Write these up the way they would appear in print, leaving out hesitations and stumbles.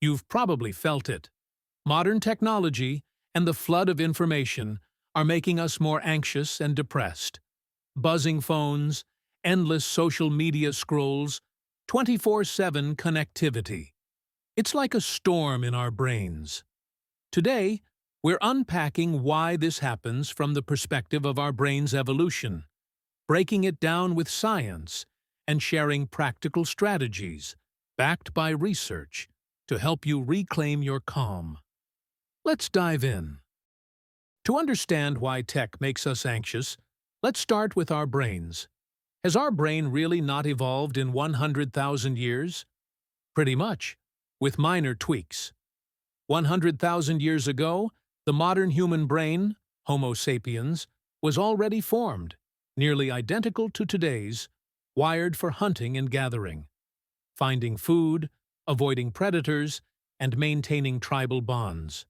You've probably felt it. Modern technology and the flood of information are making us more anxious and depressed. Buzzing phones, endless social media scrolls, 24/7 connectivity. It's like a storm in our brains. Today, we're unpacking why this happens from the perspective of our brain's evolution, breaking it down with science and sharing practical strategies, backed by research, to help you reclaim your calm. Let's dive in. To understand why tech makes us anxious, let's start with our brains. Has our brain really not evolved in 100,000 years? Pretty much, with minor tweaks. 100,000 years ago, the modern human brain, Homo sapiens, was already formed, nearly identical to today's, wired for hunting and gathering, finding food, avoiding predators, and maintaining tribal bonds.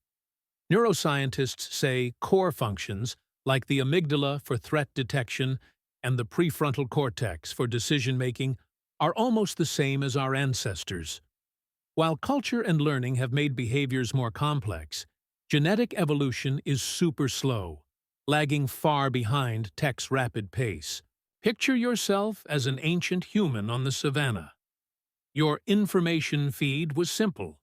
Neuroscientists say core functions, like the amygdala for threat detection and the prefrontal cortex for decision-making, are almost the same as our ancestors. While culture and learning have made behaviors more complex, genetic evolution is super slow, lagging far behind tech's rapid pace. Picture yourself as an ancient human on the savannah. Your information feed was simple: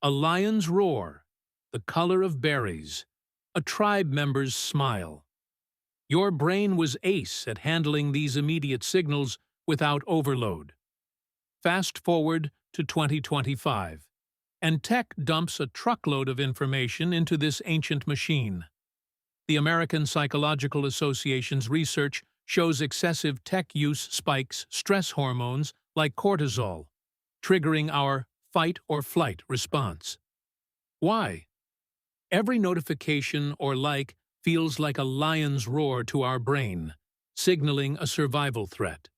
a lion's roar, the color of berries, a tribe member's smile. Your brain was ace at handling these immediate signals without overload. Fast forward to 2025, and tech dumps a truckload of information into this ancient machine. The American Psychological Association's research shows excessive tech use spikes stress hormones like cortisol, triggering our fight-or-flight response. Why? Every notification or like feels like a lion's roar to our brain, signaling a survival threat.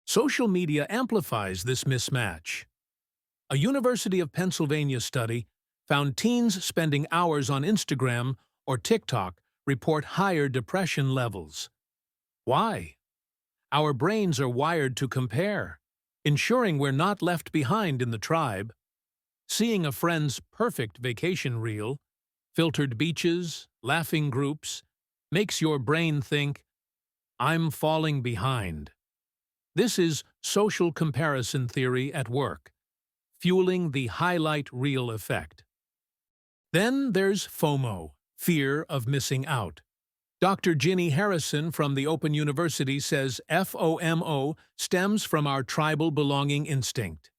Social media amplifies this mismatch. A University of Pennsylvania study found teens spending hours on Instagram or TikTok report higher depression levels. Why? Our brains are wired to compare, ensuring we're not left behind in the tribe. Seeing a friend's perfect vacation reel, filtered beaches, laughing groups, makes your brain think, "I'm falling behind." This is social comparison theory at work, fueling the highlight reel effect. Then there's FOMO, fear of missing out. Dr. Ginny Harrison from the Open University says FOMO stems from our tribal belonging instinct.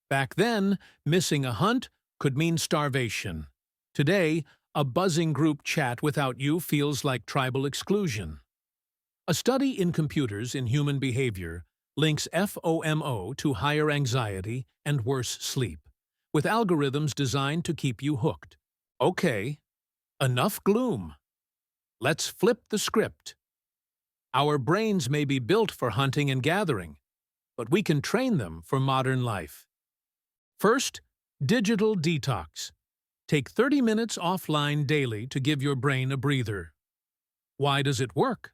Back then, missing a hunt could mean starvation. Today, a buzzing group chat without you feels like tribal exclusion. A study in computers in human behavior links FOMO to higher anxiety and worse sleep, with algorithms designed to keep you hooked. Okay, enough gloom. Let's flip the script. Our brains may be built for hunting and gathering, but we can train them for modern life. First, digital detox. Take 30 minutes offline daily to give your brain a breather. Why does it work?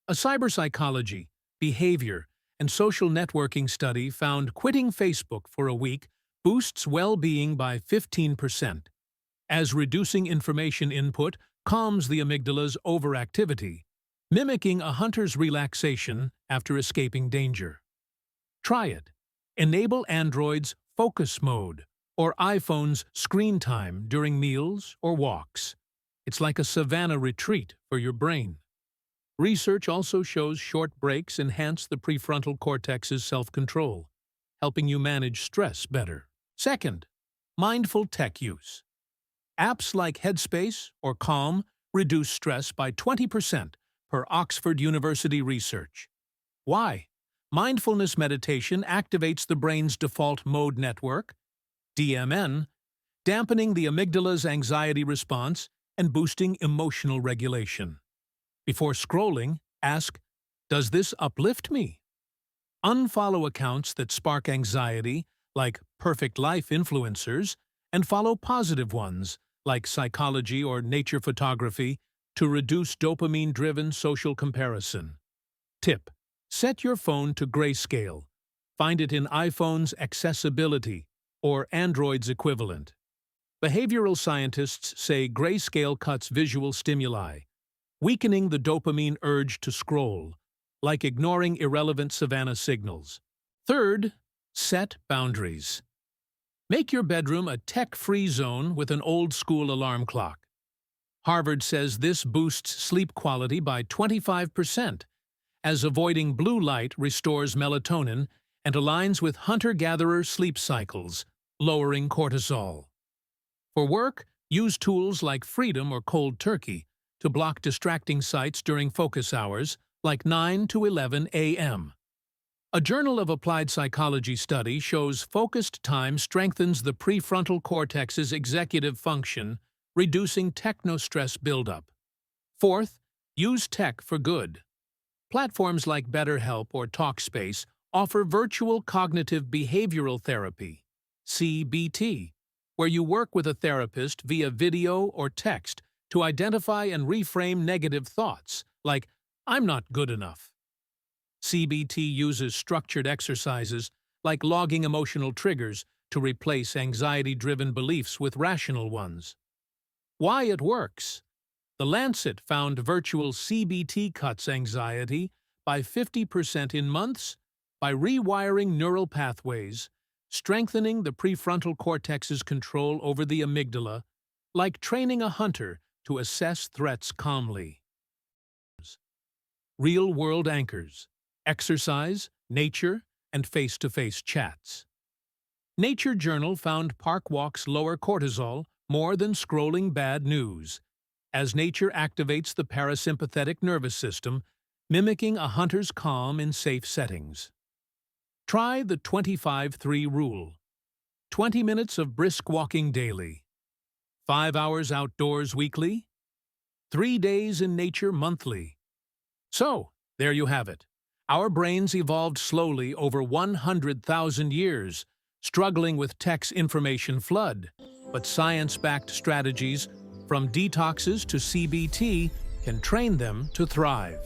A cyberpsychology, behavior, and social networking study found quitting Facebook for a week boosts well-being by 15%, as reducing information input calms the amygdala's overactivity, mimicking a hunter's relaxation after escaping danger. Try it. Enable Android's focus mode or iPhone's screen time during meals or walks. It's like a savanna retreat for your brain. Research also shows short breaks enhance the prefrontal cortex's self-control, helping you manage stress better. Second, mindful tech use. Apps like Headspace or Calm reduce stress by 20% per Oxford University research. Why? Mindfulness meditation activates the brain's default mode network, DMN, dampening the amygdala's anxiety response and boosting emotional regulation. Before scrolling, ask, "Does this uplift me?" Unfollow accounts that spark anxiety, like perfect life influencers, and follow positive ones, like psychology or nature photography, to reduce dopamine-driven social comparison. Tip: set your phone to grayscale. Find it in iPhone's accessibility or Android's equivalent. Behavioral scientists say grayscale cuts visual stimuli, weakening the dopamine urge to scroll, like ignoring irrelevant savanna signals. Third, set boundaries. Make your bedroom a tech-free zone with an old-school alarm clock. Harvard says this boosts sleep quality by 25%, as avoiding blue light restores melatonin and aligns with hunter-gatherer sleep cycles, lowering cortisol. For work, use tools like Freedom or Cold Turkey to block distracting sites during focus hours, like 9 to 11 a.m. A Journal of Applied Psychology study shows focused time strengthens the prefrontal cortex's executive function, reducing technostress buildup. Fourth, use tech for good. Platforms like BetterHelp or Talkspace offer virtual cognitive behavioral therapy, CBT, where you work with a therapist via video or text to identify and reframe negative thoughts, like, "I'm not good enough." CBT uses structured exercises like logging emotional triggers to replace anxiety-driven beliefs with rational ones. Why it works? The Lancet found virtual CBT cuts anxiety by 50% in months by rewiring neural pathways, strengthening the prefrontal cortex's control over the amygdala, like training a hunter to assess threats calmly. Real-world anchors: exercise, nature, and face-to-face chats. Nature Journal found park walks lower cortisol more than scrolling bad news, as nature activates the parasympathetic nervous system, mimicking a hunter's calm in safe settings. Try the 25-3 rule. 20 minutes of brisk walking daily. 5 hours outdoors weekly. 3 days in nature monthly. So, there you have it. Our brains evolved slowly over 100,000 years, struggling with tech's information flood, but science-backed strategies, from detoxes to CBT, can train them to thrive.